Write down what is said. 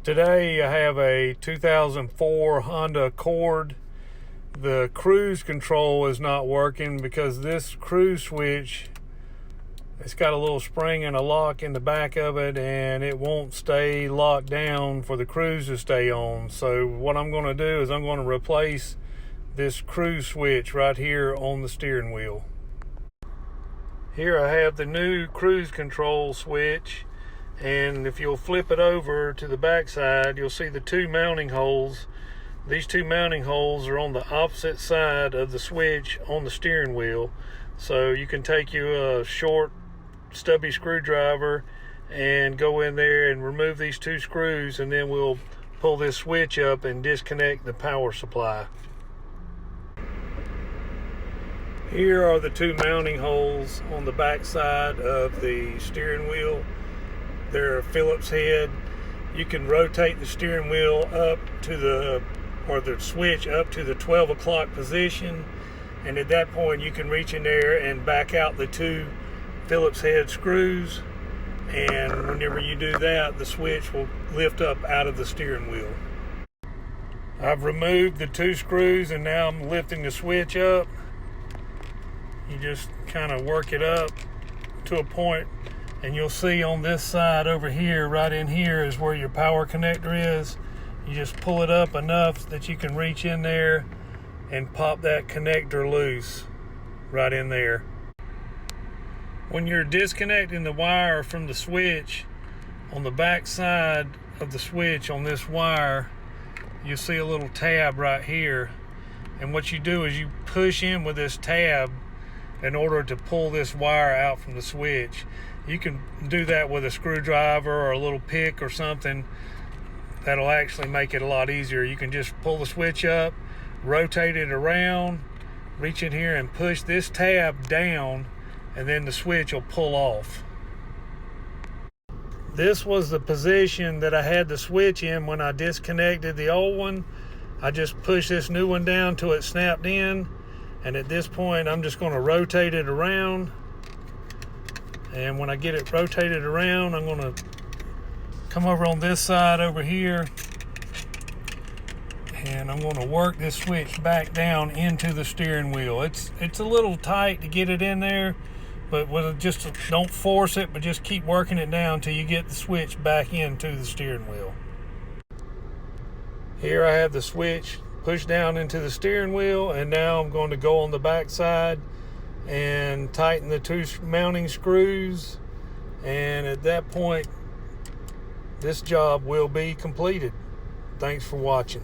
Today I have a 2004 Honda Accord. The cruise control is not working because this cruise switch, it's got a little spring and a lock in the back of it, and it won't stay locked down for the cruise to stay on. So what I'm going to do is I'm going to replace this cruise switch right here on the steering wheel. Here I have the new cruise control switch, and if you'll flip it over to the back side, you'll see the two mounting holes. These two mounting holes are on the opposite side of the switch on the steering wheel. So you can take you a short stubby screwdriver and go in there and remove these two screws, and then we'll pull this switch up and disconnect the power supply. Here are the two mounting holes on the back side of the steering wheel. They're a Phillips head. You can rotate the steering wheel up to the switch up to the 12 o'clock position, and at that point you can reach in there and back out the two Phillips head screws, and whenever you do that, the switch will lift up out of the steering wheel. I've removed the two screws, and now I'm lifting the switch up. You just kind of work it up to a point, and you'll see on this side over here, right in here is where your power connector is. You just pull it up enough that you can reach in there and pop that connector loose right in there. When you're disconnecting the wire from the switch, on the back side of the switch on this wire, you'll see a little tab right here. And what you do is you push in with this tab in order to pull this wire out from the switch. You can do that with a screwdriver or a little pick or something. That'll actually make it a lot easier. You can just pull the switch up, rotate it around, reach in here and push this tab down, and then the switch will pull off. This was the position that I had the switch in when I disconnected the old one. I just pushed this new one down till it snapped in, and at this point I'm just going to rotate it around. And when I get it rotated around, I'm going to come over on this side over here, and I'm going to work this switch back down into the steering wheel. It's a little tight to get it in there, but just don't force it, but just keep working it down till you get the switch back into the steering wheel. Here I have the switch pushed down into the steering wheel, and now I'm going to go on the back side and tighten the two mounting screws, and at that point this job will be completed. Thanks for watching.